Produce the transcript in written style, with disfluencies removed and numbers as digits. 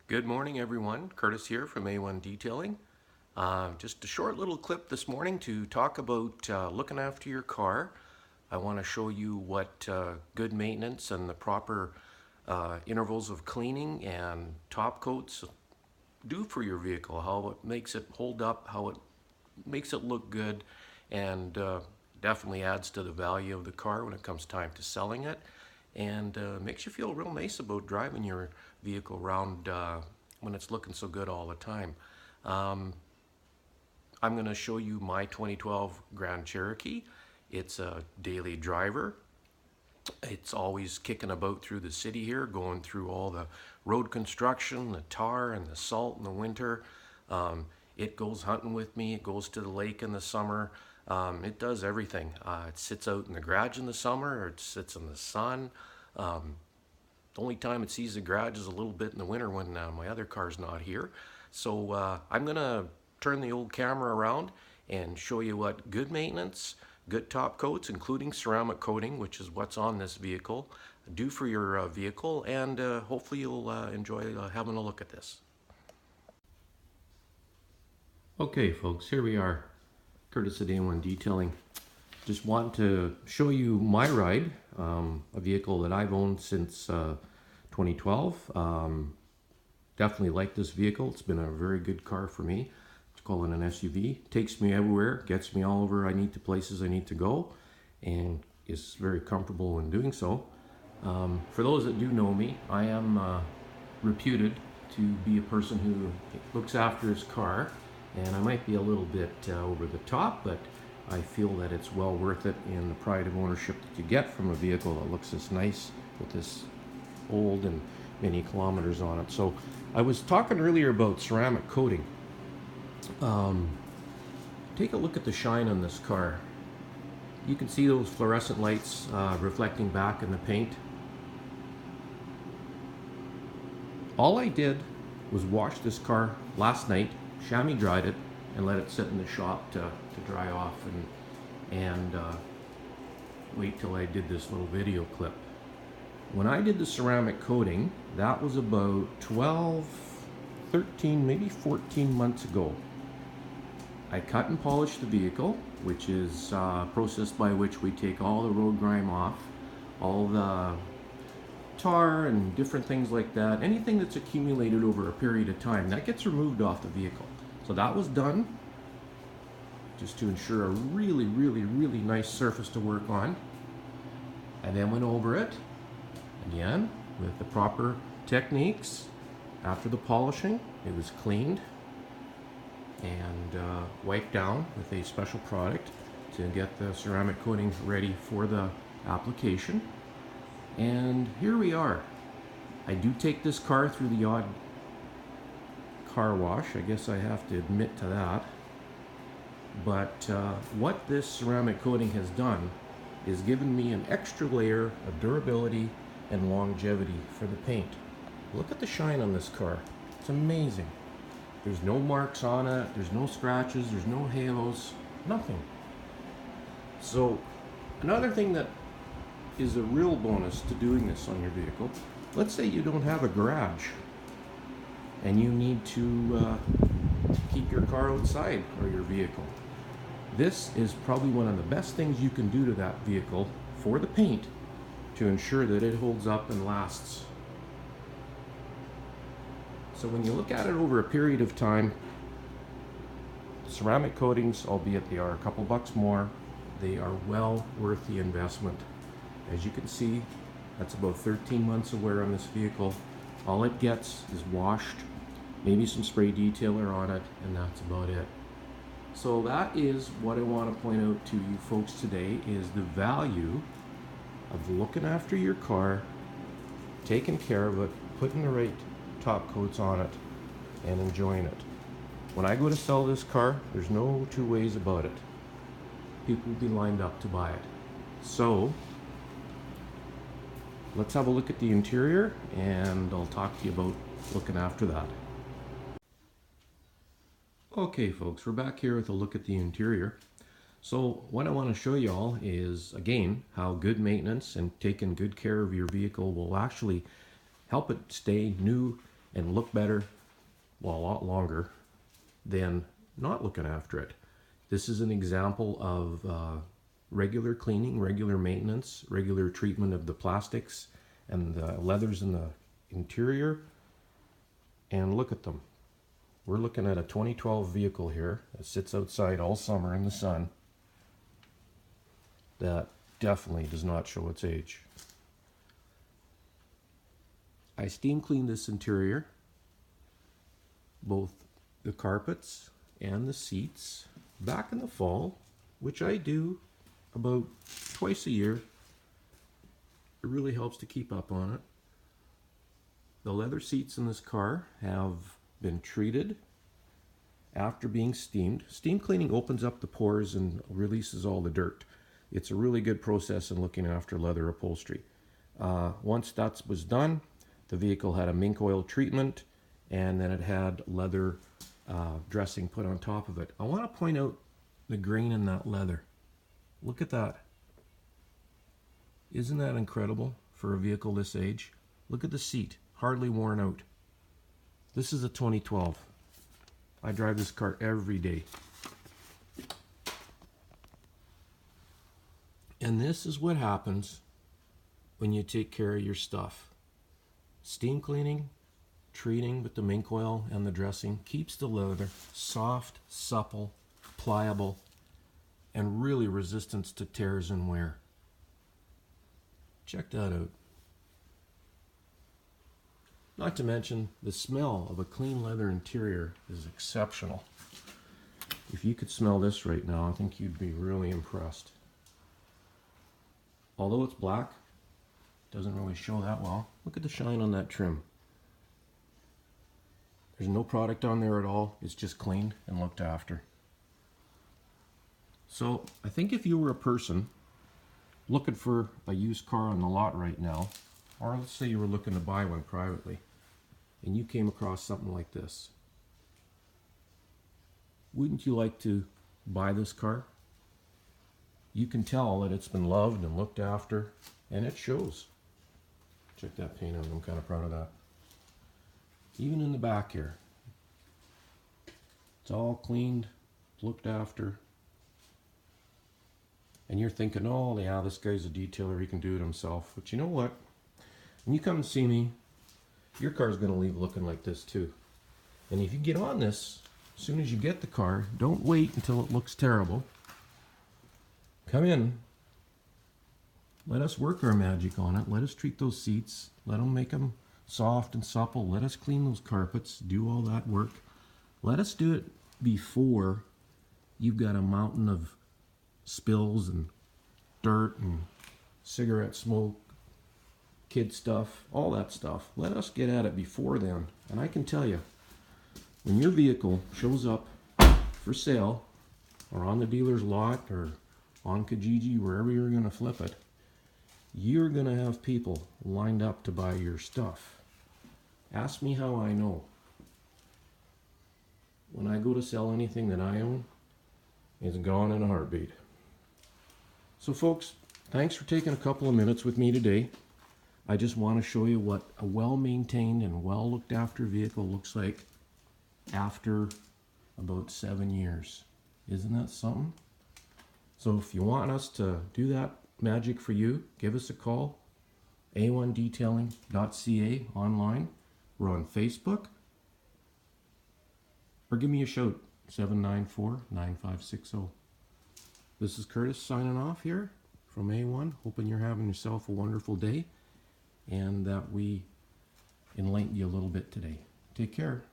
Good morning, everyone. Curtis here from A1 Detailing. Just a short little clip this morning to talk about looking after your car. I want to show you what good maintenance and the proper intervals of cleaning and top coats do for your vehicle, how it makes it hold up, how it makes it look good, and definitely adds to the value of the car when it comes time to selling it, and makes you feel real nice about driving your vehicle around when it's looking so good all the time. I'm going to show you my 2012 Grand Cherokee. It's a daily driver. It's always kicking about through the city here, going through all the road construction, the tar and the salt in the winter. It goes hunting with me. It goes to the lake in the summer. It does everything. It sits out in the garage in the summer, or it sits in the sun. The only time it sees the garage is a little bit in the winter when my other car's not here. So I'm going to turn the old camera around and show you what good maintenance, good top coats, including ceramic coating, which is what's on this vehicle, do for your vehicle, and hopefully you'll enjoy having a look at this. Okay folks, here we are, Curtis at A1 Detailing. Just want to show you my ride, a vehicle that I've owned since 2012. Definitely like this vehicle. It's been a very good car for me. Let's call it an SUV. Takes me everywhere, gets me all over I need to places I need to go, and is very comfortable in doing so. For those that do know me, I am reputed to be a person who looks after his car, and I might be a little bit over the top, but I feel that it's well worth it in the pride of ownership that you get from a vehicle that looks this nice with this old and many kilometers on it. So I was talking earlier about ceramic coating. Take a look at the shine on this car. You can see those fluorescent lights reflecting back in the paint. All I did was wash this car last night, chamois dried it, and let it sit in the shop to dry off and wait till I did this little video clip. When I did the ceramic coating, that was about 12, 13, maybe 14 months ago. I cut and polished the vehicle, which is a process by which we take all the road grime off, all the tar and different things like that. Anything that's accumulated over a period of time, that gets removed off the vehicle. So that was done, just to ensure a really nice surface to work on. I then went over it again with the proper techniques. After the polishing, it was cleaned and wiped down with a special product to get the ceramic coating ready for the application. And here we are. I do take this car through the odd car wash, I guess I have to admit to that. But what this ceramic coating has done is given me an extra layer of durability and longevity for the paint. Look at the shine on this car. It's amazing. There's no marks on it, there's no scratches, there's no halos, nothing. So another thing that is a real bonus to doing this on your vehicle, let's say you don't have a garage and you need to keep your car outside or your vehicle. This is probably one of the best things you can do to that vehicle for the paint to ensure that it holds up and lasts. So when you look at it over a period of time, ceramic coatings, albeit they are a couple bucks more, they are well worth the investment. As you can see, that's about 13 months of wear on this vehicle. All it gets is washed, maybe some spray detailer on it, and that's about it. So that is what I want to point out to you folks today, is the value of looking after your car, taking care of it, putting the right top coats on it, and enjoying it. When I go to sell this car, there's no two ways about it. People will be lined up to buy it. So let's have a look at the interior, and I'll talk to you about looking after that. Okay folks, we're back here with a look at the interior. So what I want to show you all is, again, how good maintenance and taking good care of your vehicle will actually help it stay new and look better, well, a lot longer than not looking after it. This is an example of regular cleaning, regular maintenance, regular treatment of the plastics and the leathers in the interior. And look at them. We're looking at a 2012 vehicle here that sits outside all summer in the sun that definitely does not show its age. I steam cleaned this interior, both the carpets and the seats, back in the fall, which I do about twice a year. It really helps to keep up on it. The leather seats in this car have been treated after being steamed. Steam cleaning opens up the pores and releases all the dirt. It's a really good process in looking after leather upholstery. Once that was done, the vehicle had a mink oil treatment, and then it had leather dressing put on top of it. I want to point out the grain in that leather. Look at that. Isn't that incredible for a vehicle this age? Look at the seat, hardly worn out. This is a 2012. I drive this car every day. And this is what happens when you take care of your stuff. Steam cleaning, treating with the mink oil and the dressing keeps the leather soft, supple, pliable, and really resistant to tears and wear. Check that out. Not to mention, the smell of a clean leather interior is exceptional. If you could smell this right now, I think you'd be really impressed. Although it's black, doesn't really show that well. Look at the shine on that trim. There's no product on there at all. It's just cleaned and looked after. So I think if you were a person looking for a used car on the lot right now, or let's say you were looking to buy one privately, and you came across something like this, wouldn't you like to buy this car? You can tell that it's been loved and looked after, and it shows. Check that paint out. I'm kind of proud of that. Even in the back here, it's all cleaned, looked after. And you're thinking, oh yeah, this guy's a detailer, he can do it himself. But you know what? When you come and see me, your car's going to leave looking like this too. And if you get on this, as soon as you get the car, don't wait until it looks terrible. Come in. Let us work our magic on it. Let us treat those seats. Let them make them soft and supple. Let us clean those carpets. Do all that work. Let us do it before you've got a mountain of spills and dirt and cigarette smoke, kid stuff, all that stuff. Let us get at it before then. And I can tell you, when your vehicle shows up for sale or on the dealer's lot or on Kijiji, wherever you're going to flip it, you're going to have people lined up to buy your stuff. Ask me how I know. When I go to sell anything that I own, it's gone in a heartbeat. So folks, thanks for taking a couple of minutes with me today. I just want to show you what a well-maintained and well-looked-after vehicle looks like after about 7 years. Isn't that something? So if you want us to do that magic for you, give us a call. a1detailing.ca online. We're on Facebook. Or give me a shout, 794-9560. This is Curtis signing off here from A1. Hoping you're having yourself a wonderful day and that we enlightened you a little bit today. Take care.